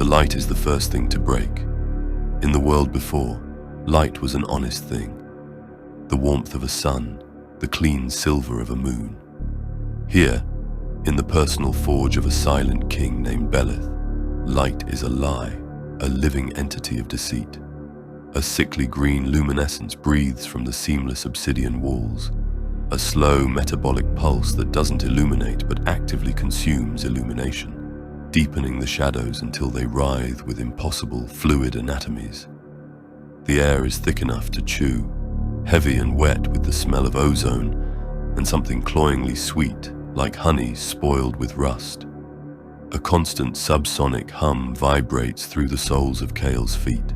The light is the first thing to break. In the world before, light was an honest thing. The warmth of a sun, the clean silver of a moon. Here, in the personal forge of a silent king named Beleth, light is a lie, a living entity of deceit. A sickly green luminescence breathes from the seamless obsidian walls, a slow metabolic pulse that doesn't illuminate but actively consumes illumination, deepening the shadows until they writhe with impossible fluid anatomies. The air is thick enough to chew, heavy and wet with the smell of ozone, and something cloyingly sweet, like honey spoiled with rust. A constant subsonic hum vibrates through the soles of Kael's feet,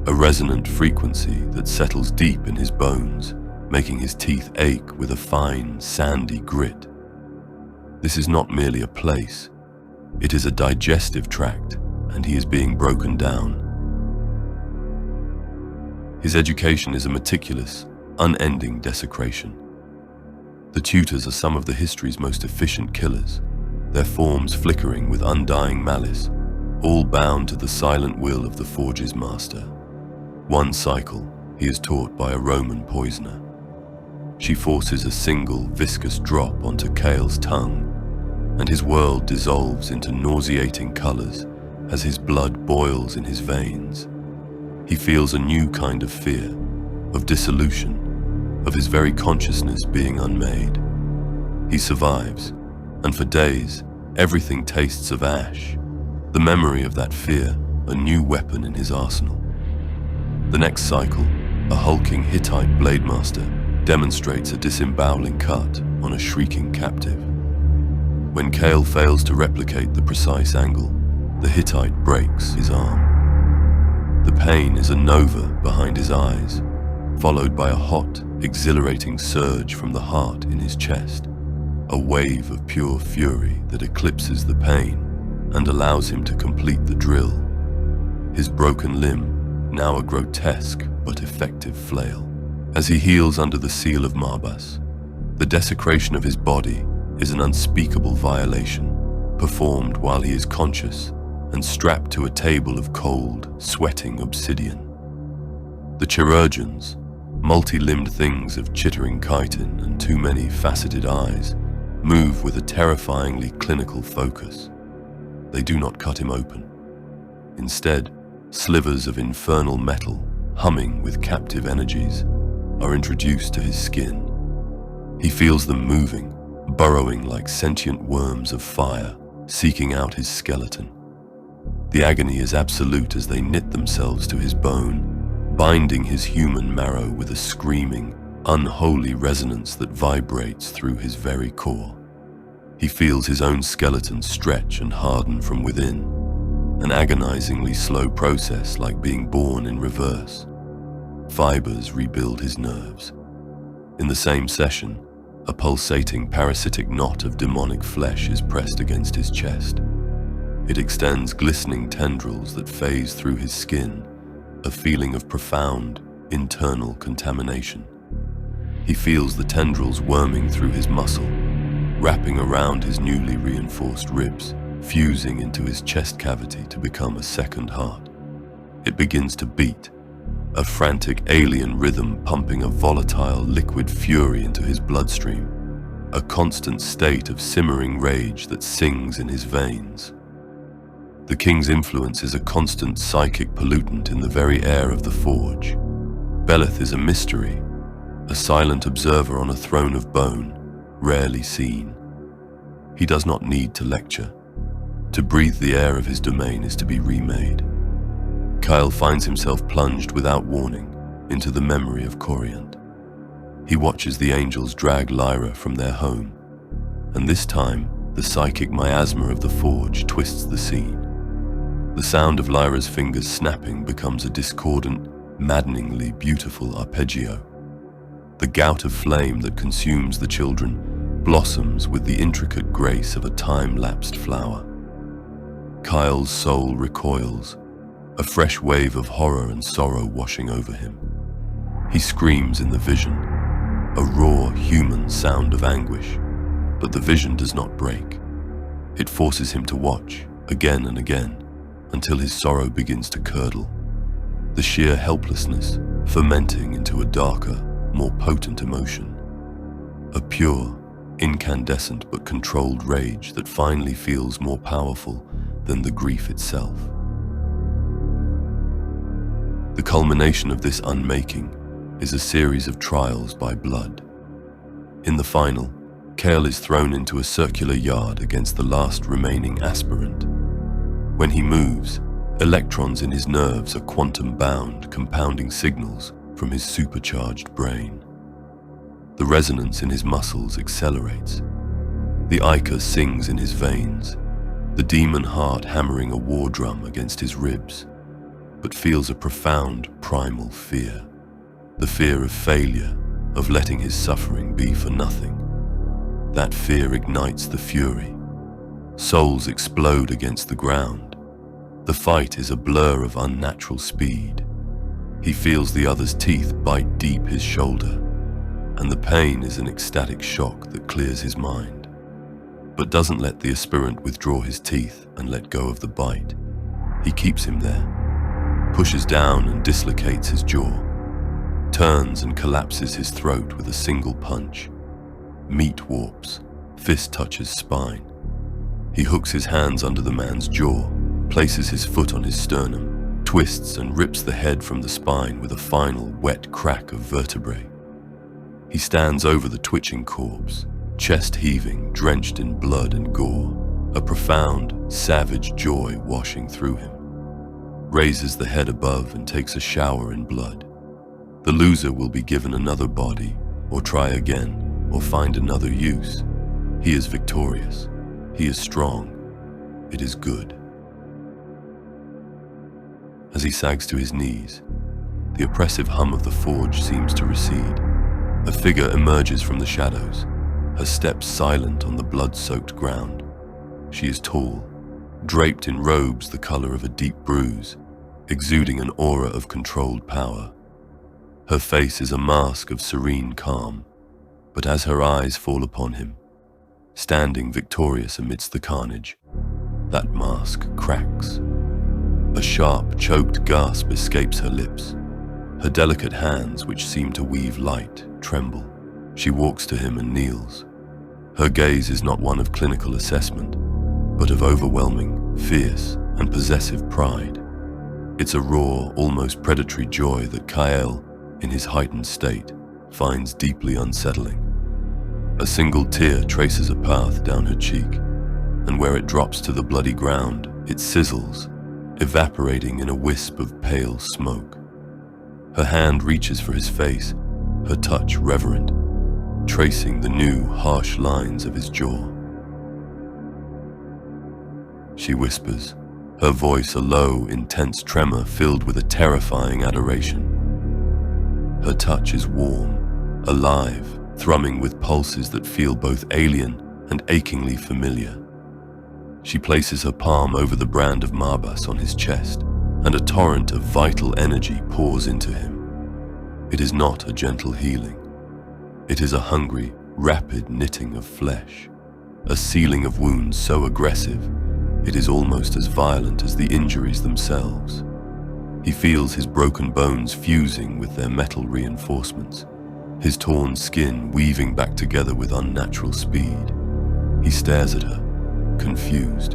a resonant frequency that settles deep in his bones, making his teeth ache with a fine, sandy grit. This is not merely a place, it is a digestive tract, and he is being broken down. His education is a meticulous, unending desecration. The tutors are some of the history's most efficient killers, their forms flickering with undying malice, all bound to the silent will of the forge's master. One cycle, he is taught by a Roman poisoner. She forces a single viscous drop onto Kael's tongue, and his world dissolves into nauseating colors as his blood boils in his veins. He feels a new kind of fear, of dissolution, of his very consciousness being unmade. He survives, and for days, everything tastes of ash, the memory of that fear, a new weapon in his arsenal. The next cycle, a hulking Hittite blademaster demonstrates a disemboweling cut on a shrieking captive. When Kael fails to replicate the precise angle, the Hittite breaks his arm. The pain is a nova behind his eyes, followed by a hot, exhilarating surge from the heart in his chest, a wave of pure fury that eclipses the pain and allows him to complete the drill. His broken limb, now a grotesque but effective flail. As he heals under the seal of Marbas, the desecration of his body is an unspeakable violation, performed while he is conscious and strapped to a table of cold, sweating obsidian. The chirurgeons, multi-limbed things of chittering chitin and too many faceted eyes, move with a terrifyingly clinical focus. They do not cut him open. Instead, slivers of infernal metal, humming with captive energies, are introduced to his skin. He feels them moving, burrowing like sentient worms of fire, seeking out his skeleton. The agony is absolute as they knit themselves to his bone, binding his human marrow with a screaming, unholy resonance that vibrates through his very core. He feels his own skeleton stretch and harden from within, an agonizingly slow process like being born in reverse. Fibers rebuild his nerves. In the same session, a pulsating parasitic knot of demonic flesh is pressed against his chest. It extends glistening tendrils that phase through his skin, a feeling of profound, internal contamination. He feels the tendrils worming through his muscle, wrapping around his newly reinforced ribs, fusing into his chest cavity to become a second heart. It begins to beat, a frantic alien rhythm pumping a volatile liquid fury into his bloodstream, a constant state of simmering rage that sings in his veins. The king's influence is a constant psychic pollutant in the very air of the forge. Beleth is a mystery, a silent observer on a throne of bone, rarely seen. He does not need to lecture. To breathe the air of his domain is to be remade. Kael finds himself plunged without warning into the memory of Corient. He watches the angels drag Lyra from their home, and this time the psychic miasma of the forge twists the scene. The sound of Lyra's fingers snapping becomes a discordant, maddeningly beautiful arpeggio. The gout of flame that consumes the children blossoms with the intricate grace of a time-lapsed flower. Kael's soul recoils, a fresh wave of horror and sorrow washing over him. He screams in the vision, a raw, human sound of anguish, but the vision does not break. It forces him to watch, again and again, until his sorrow begins to curdle, the sheer helplessness fermenting into a darker, more potent emotion. A pure, incandescent but controlled rage that finally feels more powerful than the grief itself. The culmination of this unmaking is a series of trials by blood. In the final, Kael is thrown into a circular yard against the last remaining aspirant. When he moves, electrons in his nerves are quantum-bound, compounding signals from his supercharged brain. The resonance in his muscles accelerates. The ichor sings in his veins, the demon heart hammering a war drum against his ribs, but feels a profound primal fear. The fear of failure, of letting his suffering be for nothing. That fear ignites the fury. Souls explode against the ground. The fight is a blur of unnatural speed. He feels the other's teeth bite deep his shoulder, and the pain is an ecstatic shock that clears his mind, but doesn't let the aspirant withdraw his teeth and let go of the bite. He keeps him there, pushes down and dislocates his jaw, turns and collapses his throat with a single punch. Meat warps, fist touches spine. He hooks his hands under the man's jaw, places his foot on his sternum, twists and rips the head from the spine with a final wet crack of vertebrae. He stands over the twitching corpse, chest heaving, drenched in blood and gore, a profound, savage joy washing through him. Raises the head above and takes a shower in blood. The loser will be given another body, or try again, or find another use. He is victorious. He is strong. It is good. As he sags to his knees, the oppressive hum of the forge seems to recede. A figure emerges from the shadows, her steps silent on the blood-soaked ground. She is tall, draped in robes the color of a deep bruise, exuding an aura of controlled power. Her face is a mask of serene calm, but as her eyes fall upon him, standing victorious amidst the carnage, that mask cracks. A sharp, choked gasp escapes her lips. Her delicate hands, which seem to weave light, tremble. She walks to him and kneels. Her gaze is not one of clinical assessment, but of overwhelming, fierce, and possessive pride. It's a raw, almost predatory joy that Kael, in his heightened state, finds deeply unsettling. A single tear traces a path down her cheek, and where it drops to the bloody ground, it sizzles, evaporating in a wisp of pale smoke. Her hand reaches for his face, her touch reverent, tracing the new, harsh lines of his jaw. She whispers, her voice a low, intense tremor filled with a terrifying adoration. Her touch is warm, alive, thrumming with pulses that feel both alien and achingly familiar. She places her palm over the brand of Marbas on his chest, and a torrent of vital energy pours into him. It is not a gentle healing. It is a hungry, rapid knitting of flesh, a sealing of wounds so aggressive, it is almost as violent as the injuries themselves. He feels his broken bones fusing with their metal reinforcements, his torn skin weaving back together with unnatural speed. He stares at her, confused.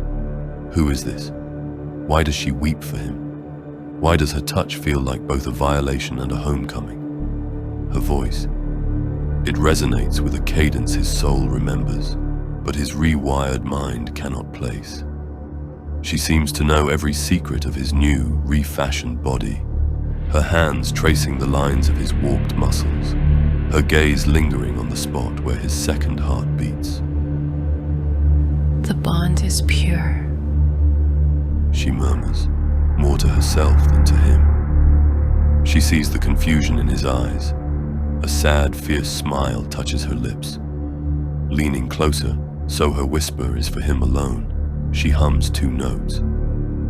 Who is this? Why does she weep for him? Why does her touch feel like both a violation and a homecoming? Her voice. It resonates with a cadence his soul remembers, but his rewired mind cannot place. She seems to know every secret of his new, refashioned body, her hands tracing the lines of his warped muscles, her gaze lingering on the spot where his second heart beats. The bond is pure, she murmurs, more to herself than to him. She sees the confusion in his eyes. A sad, fierce smile touches her lips. Leaning closer, so her whisper is for him alone, she hums 2 notes.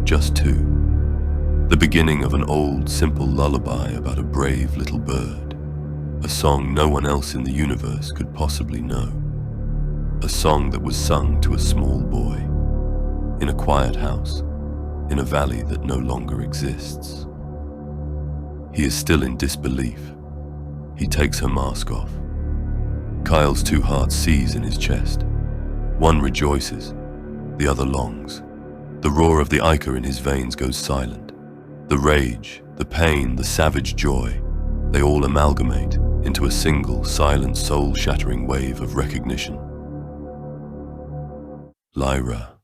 Just 2. The beginning of an old, simple lullaby about a brave little bird. A song no one else in the universe could possibly know. A song that was sung to a small boy, in a quiet house, in a valley that no longer exists. He is still in disbelief. He takes her mask off. Kael's two hearts seize in his chest. One rejoices, the other longs. The roar of the ichor in his veins goes silent. The rage, the pain, the savage joy, they all amalgamate into a single, silent, soul-shattering wave of recognition. Lyra.